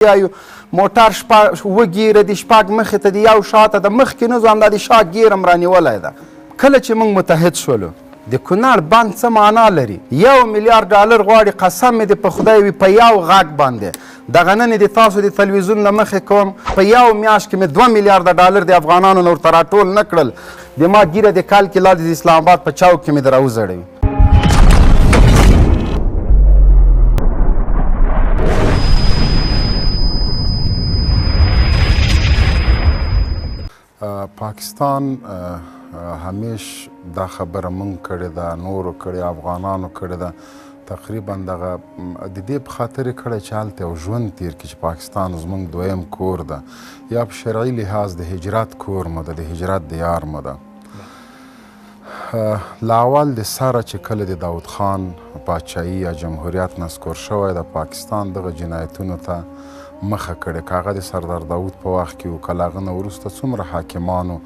یو موټر اوه ګیره دي، شپږ مخې ته دي، یو شاته ده، مخکې نه ځو همدا د شا ګیر هم رانیولی ده. کله چې موږ متحد شولو د کونړ بند څه معنا لري؟ $1 میلیارډ غواړي، قسم مې د په خدای وي په یو غږ باندې دغه نن د تاسو د تلویزیون له مخې کوم په یو میاشت کې مې $2 میلیارډ د افغانانو نه ورته راټول نه کړل. د ما ګیره د کال کې لا د اسلام آباد په چوک کې مې در راوځړوي. پاکستان همیش دا خبره مونږ کړې ده، نورو کړې، افغانانو کړې ده. تقریبا دغه د دې په خاطر یې کړی چې هلته یو ژوند تیر کړي چې پاکستان زموږ دویم کور ده، یا په شرعي لحاظ د هجرت کور مو ده، د هجرت دیار مو ده. له اول د سره چې کله د داود خان پاچاهي یا جمهوریت نسکور شوی د پاکستان دغه جنایتونو ته مخه کړې، که هغه د سردار داود په وخت کې و، که له هغه نه وروسته څومره حاکمانو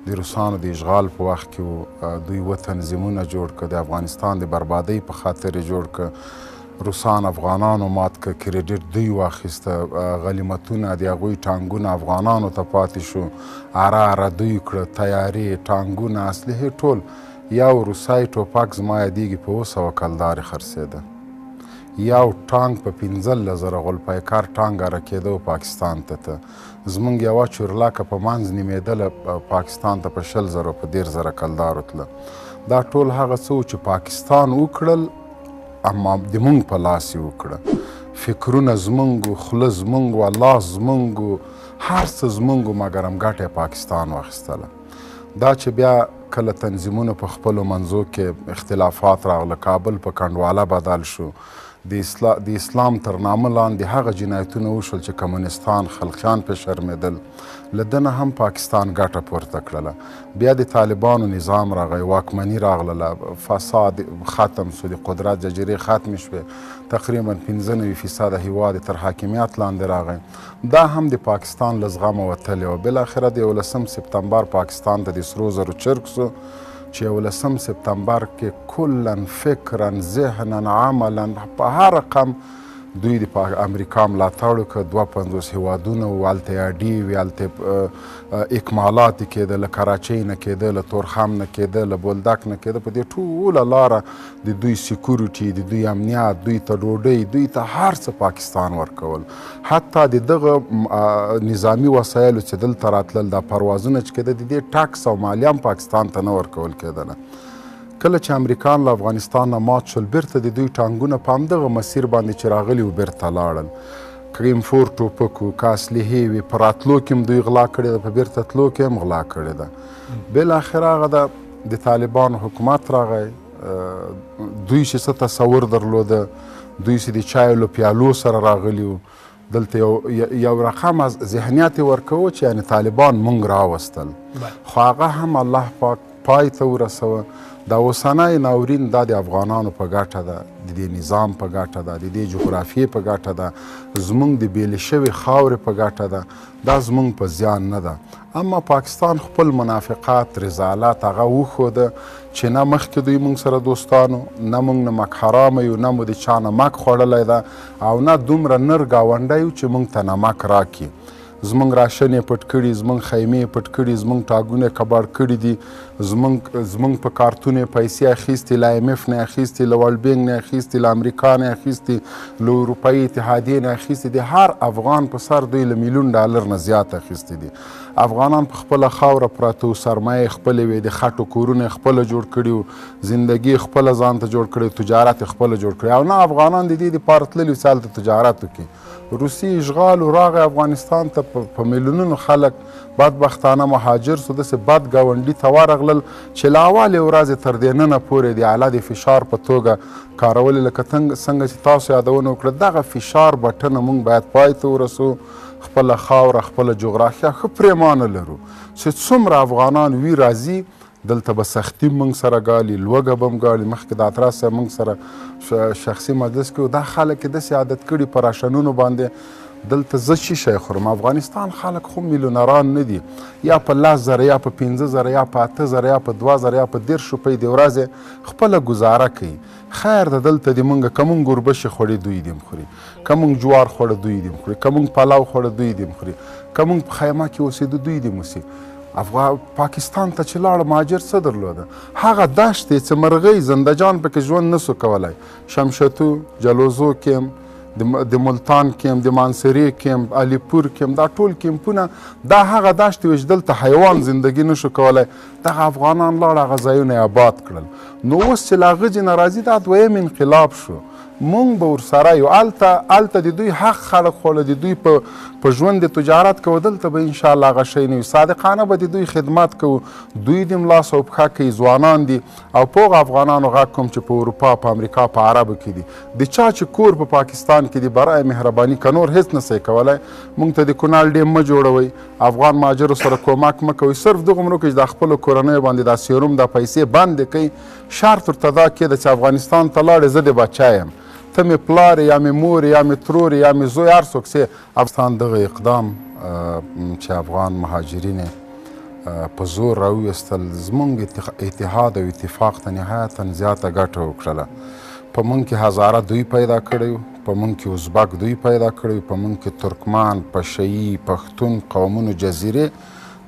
د روسانو د اشغال په وخت کې و، دوی اووه تنظیمونه جوړ کړه، د افغانستان د بربادۍ په خاطر یې جوړ کړه. روسان افغانانو مات کړه، کریډیټ دوی واخیسته، غنیمتونه د هغوی ټانګونه افغانانو ته پاتې شو، اره دوی کړه، تیارې، ټانګونه، اسلحې ټول یو روسای ټوپک زما یادېږي په 200 کلدارې خرڅېده. یو ټانک په 15,000 غلپایکار ټانک اره کېده پاکستان ته. زمونږ یوه چورلکه په منځ نیمېدله پاکستان ته په 20,000 په 10,000 کلدارو تله. دا ټول هغه څه و چې پاکستان وکړل، اما د مونږ په لاس یې وکړه. فکرونه زمونږ و، خوله زمونږ و، لاس زمونږ و، هر څه زمونږ و، مګر هم ګټه پاکستان واخیستله. دا چې بیا کله تنظیمونو په خپلو منځو کې اختلافات راغله، کابل په کنډواله بدل شو، د اسلام تر نامه لاندې هغه جنایتونه وشول چې کمونستان خلقیان پرې شرمېدل، له ده نه هم پاکستان ګټه پورته کړله. بیا د طالبانو نظام راغی، واکمني راغله، فساد ختم شو، د قدرت ججرې ختمې شوې، تقریبا 95% هیواد تر حاکمیت لاندې راغی. دا هم د پاکستان له زغمه وتلی و. بالاخره د 11 سپتمبر پاکستان ته د سرو زرو چرک سو چې 11 سپتمبر کې کلا فکرا ذهنا عملا په هر رقم دوی د امریکا ملاتړ وکړه. 52 هیوادونه وو، هلته اډې وې، هلته اکمالات یې کېده، له کراچۍ نه کېده، له تورخم نه کېده، له بولدک نه کېده. په دې ټوله لاره د دوی سیکورټي، د دوی امنیت، دوی ته ډوډۍ، دوی ته هر څه پاکستان ورکول. حتی د دغه نظامي وسایلو چې دلته راتلل، دا پروازونه چې کېده، د دې ټکس او مالیه هم پاکستان ته نه ورکول کېدله. کله چې امریکایان له افغانستان نه مات شول، بیرته د دوی ټانګونه په همدغه مسیر باندې چې راغلي وو بیرته لاړل. که M4 ټوپک وو، که اسلحې وې، په راتلو کې هم دوی غلا کړې ده، په بیرته تلو کې هم غلا کړې ده. بالاخره هغه د طالبانو حکومت راغی. دوی چې څه تصور درلوده، دوی چې د چایو له پیالو سره راغلي وو، دلته یو رقم از ذهنیت یې ورکوه چې یعنې طالبان مونږ راوستل، خو هغه هم الله پاک پای ته ورسوه. دا اوسنی ناورین دا د افغانانو په ګټه ده، د دې نظام په ګټه ده، د دې جغرافیې په ګټه ده، زموږ د بیلې شوې خاورې په ګټه ده، دا زموږ په زیان نه ده. اما پاکستان خپل منافقات، رضالت هغه وښوده چې نه مخکې دوی موږ سره دوستانو، نه موږ نمک حرامه یو، نه مو د چا نمک خوړلی ده، او نه دومره نر ګاونډی یو چې موږ ته نمک راکړي. زمونږ راشن یې پټ کړي، زمونږ خیمې یې پټ کړي، زمونږ ټاګونه یې کباړ کړي دي، زمونږ په کارتون یې پیسې اخیستې، له IMF نه یې اخیستې، له ورلډ بینک نه یې اخیستې، له امریکا نه یې اخیستې، له اروپایي اتحادیې نه یې اخیستې دي. هر افغان په سر دوی له $1,000,000 نه زیات اخیستې دي. افغانان په خپله خاوره پراته وو، سرمایې خپلې وې، د خټو کورونه یې خپله جوړ کړي وو، زندګي خپله ځان ته جوړ کړی، تجارت یې خپله جوړ کړی. او نه افغانان د دې دپاره تللي وو چې هلته تجارت وکړي. روسي اشغال راغی افغانستان ته، په میلیونونو خلک بدبختانه مهاجر سو، داسې بد ګاونډي ته ورغلل چې له اولې ورځې تر دې ننه پورې د اعلی د فشار په توګه کارولې. لکه څنګه چې تاسو یادونه وکړه، دغه فشار بټنه موږ باید پای ته ورسو، خپله خاوره، خپله جغرافیه ښه پرېمانه لرو چې څومره افغانان وي راځي دلته به سختي موږ سره ګالي، لوږه به هم ګالي. مخکې د اطراس صاحب موږ سره شخصي مجلس کې دا خلک یې داسې عادت کړي په راشنونو باندې دلته زه څه شی خورم؟ افغانستان خلک خو میلیونران نه دي، یا په 10,000 یا په 15,000 یا په 8,000 یا په 2,000 یا په 10 روپۍ د ورځې خپله ګزاره کوي. خیر ده دلته د مونږ که مونږ ګوربشې خوړې دوی دې خوري، که مونږ جوار خوړه دوی دې خوري، که مونږ پلاو خوړه دوی دې خوري، که مونږ په خیمه کې اوسېدو دوی دې اوسي. پاکستان ته چې لاړه مهاجر څه درلوده؟ هغه دښتې چې مرغۍ زندهجان پکې ژوند نسو کولی، شمشتو، جلوزو کیم، د ملتان کیم، د مانسرې کیم، علیپور کیم، دا ټول کیمپونه دا هغه دښتې وې چې دلته حیوان زندگی نشو کولی. دغه افغانان لاړه هغه ځایونه یې آباد کړل. نو اوس چې له هغه جې نه راځي دا دویم انقلاب شو، مونږ به ورسره یو. هلته د دوی حق خلک خوړه، د دوی په ژوند د تجارت کوو، دلته به انشاءالله هغه شی نه وي. صادقانه به د دوی خدمت کوو، دوی د ملا سو پښه کوي، ځوانان دي. او په هغو افغانانو غږ کوم چې په اروپا، په امریکا، په عربو کې دي، د چا چې کور په پاکستان کې دي، برای مهرباني که نور هېڅ نسئ کولی، مونږ ته د کونړ ډیم مه جوړوئ، افغان مهاجرو سره کومک مه کوئ. صرف دغومره وکړئ چې د خپلو کورنیو باندې دا سیروم، دا پیسې بندې کوئ. شرط ورته دا کېده چې افغانستان ته لاړې زه د بچه یم، ته مې پلار یا مې مور یا مې ترور یا مې زوی هر څوک سې. افغانستان دغه اقدام چې افغان مهاجرین په زور راویستل، زموږ اتحاد او اتفاق ته نهایتا زیاته ګټه وکړله. په موږ کې هزاره دوی پیدا کړی و، په موږ کې ازبک دوی پیدا کړی و، په موږ کې ترکمان، پشهیي، پښتون قومونو جزیرې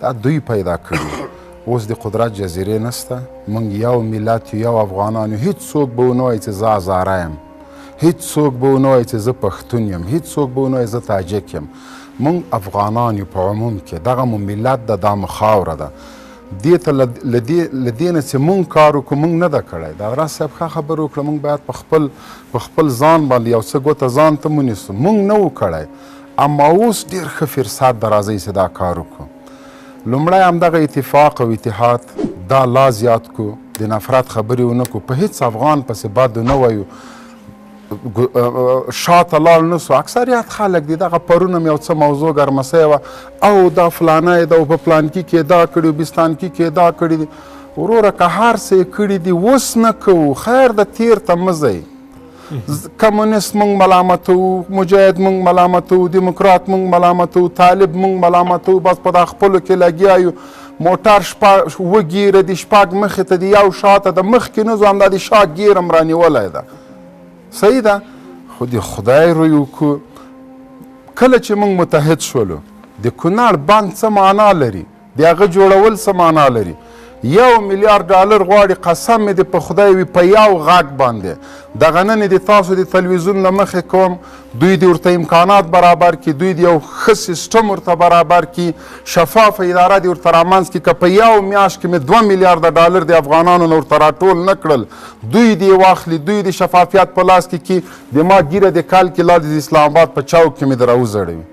دا دوی پیدا کړي. اوس د قدرت جزیرې نسته، موږ یو ملت یو افغانان یو. هېڅوک به ونه وایي چې زه هزاره یم، هېڅوک به ونه وایي چې زه پښتون یم، هېڅوک به ونه وایي زه تاجک یم. موږ افغانان یو په عموم کې، دغه مو ملت ده، دا مو خاوره ده. دې ته له دې نه چې موږ کار وکړو موږ نه ده کړی. د راز صاحب ښه خبره وکړه، موږ باید په خپل ځان باندې یو څه ګوته ځان ته ونیسو. موږ نه و کړی، اما اوس ډېر ښه فرصت ده، راځئ چې دا کار وکړو. لومړی همدغه اتفاق او اتحاد دا لا زیات کو، د نفرت خبرې ونه کړو، په هېڅ افغان پسې بد ونه وایو، شاته لاړ نه سو. اکثریت خلک دي دغه پرونه مې یو څه موضوع ګرمسۍ وه، او دا فلانی ده او په پلانکي کې دا کړي، بستانکي کې دا کړي دي. وروره که هر څه یې کړي دي اوس نه کوو، خیر د تیر ته مه ځئ. کمونیست مونږ ملامتوو، مجاهد مونږ ملامتوو، دیموکرات مونږ ملامتوو، طالب مونږ ملامتوو، بس په دا خپلو کې لګیا یو. موټر اوه ګیره دي، شپږ مخې ته دي، یو شاته د مخکې نه ځو، همدا د شا ګیر هم رانیولی ده. صحیح ده، خو د خدای روی وکړو. کله چې موږ متحد شولو، د کونړ بند څه معنا لري، د هغه جوړول څه معنا لري. 1 میلیارد ډالر غواړي، قسم مې دې په خدای وي، په یو غږ باندې. دغه نن دې تاسو د تلویزیون له مخې کوم، دوی دې ورته امکانات برابر کړي، دوی دې یو ښه سیسټم ورته برابر کړي، شفافه اداره دې ورته رامنځ کړي. که په یو میاشت کې مې 2 میلیارده ډالر د افغانانو نه ورته راټول نه کړل، دوی دې واخلي، دوی دې شفافیت په لاس کې کړي، د ما ګیره د کال کې لا د اسلام آباد په چوک کې مې در راوزړوي.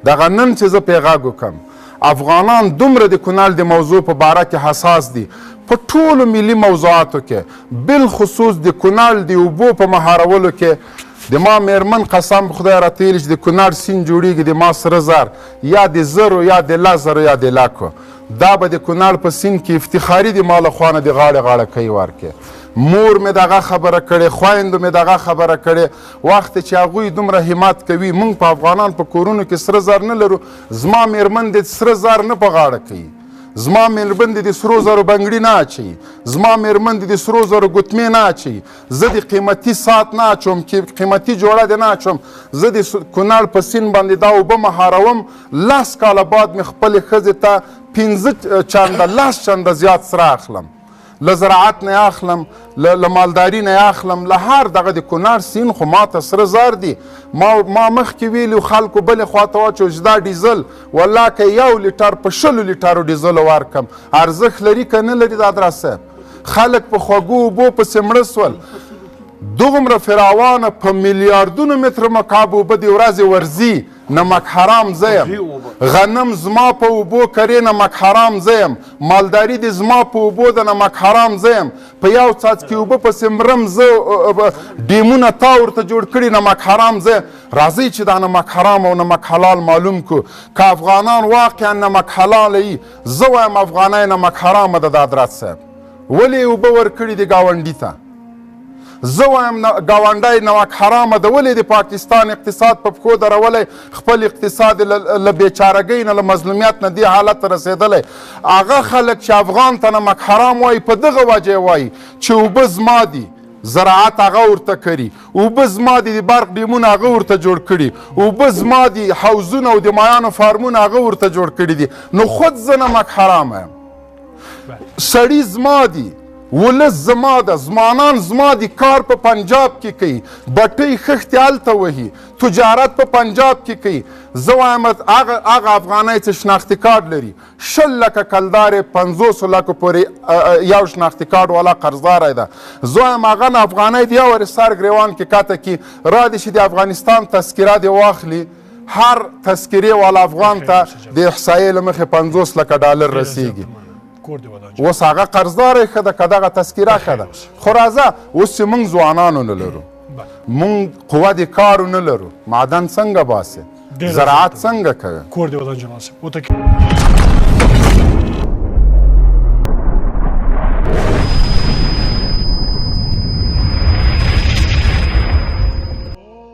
دغه نن چې زه پې غږ وکړم، افغانان دومره د کونړ د موضوع په باره کې حساس دي، په ټولو ملي موضوعاتو کې، بالخصوص د کونړ د اوبو په مهارولو کې. د ما میرمن قسم په خدای راته ویلي چې د کونړ سیند جوړیږي د ما سره زر، یا د زرو یا د لزرو یا د لاکو، دا به د کونړ په سیند کې افتخاري د ما له خوا نه د غاړې غاړکۍ ورکړي. مور مې دغه خبره کړې، خویندو مې دغه خبره کړې. وخت چې هغوی دومره همت کوي، موږ په افغانان په کورونو کې سره زر نه لرو. زما میرمن د سره زر نه په غاړه کوي، زما میرمن د سرو زرو بنګړي نه اچوي، زما میرمن د سرو زرو ګوتمې نه اچوي، زه د قیمتي ساعت نه اچوم، قیمتي جوړه دې نه اچوم. زه د کونړ په سیند باندې دا اوبه مهاروم، 10 کاله بعد مې خپلې ښځې ته 15 چنده 10 چنده زیات سره اخلم، له زراعت نه اخلم، له مالداري نه اخلم، له هر دغه د کونړ سیند خو ما ته سره زر دي. ما مخکې ویلي خلکو بلې خواته واچو چې دا ډیزل والله که 1 لیټر په 20 لیټرو ډیزلو ورکم ارزښت لري که نه لري. دا درسه خلک په خوږو اوبو پسې مړه سول. دغومره فراوانه په میلیاردونو متر مکعب اوبه د ورځې ورځي. نمک حرام زه یم، غنم زما په اوبو کرې نمک حرام زه یم، مالداري د زما په اوبو د نمک حرام زه یم. په یو څاڅکي اوبه پسې مرم زه، ډیمونه تا ورته جوړ کړي نمک حرام زه. راځئ چې دا نمک حرام او نمک حلال معلوم کړو. که افغانان واقعا نمک حلاله وي، زه وایم افغانۍ نمک حرامه ده. دا حضرت صاحب ولې اوبه ورکړي دي ګاونډي ته؟ زه وایم ګاونډی نمک حرامه د ولې د پاکستان اقتصاد په پښو درولی خپل اقتصاد له بېچارګۍ نه له مظلومیت نه دې حالت ته رسېدلی هغه خلک چې افغان ته نمک حرام وایي په دغه وجه وایي چې اوبه زما دي زراعت هغه ورته کړي اوبه زما دي د برق ډیمونه هغه ورته جوړ کړي اوبه زما دي حوزونه او د مایانو فارمونه هغه ورته جوړ کړي دي نو خود زه نمک حرامه یم سړي زما دي ولس زما ده زمانان زما دي کار په پنجاب کې کوي بټۍ خښتې هلته وهي تجارت په پنجاب کې کوي زه وایم هغه افغانی چې شناختي کارډ لري 20 لکه کلدارې 50 لکو پورې یو شناختي کارډ والا قرضداری ده زه وایم هغه نه افغانی د یو ورې سر ګریوان کې کاته کي را دي چې د افغانستان تذکره دې واخلي هر تذکرې والا افغان ته د احصایې له مخې 50 لکه ډالر رسیږي اوس هغه قرضداری ښه ده که دغه تذکره ښه ده خو راځه اوس چې موږ ځوانانو نه لرو موږ قوه د کارو نه لرو معدن څنګه باسې زراعت څنګه کوي کور دې ودان جناب صاحب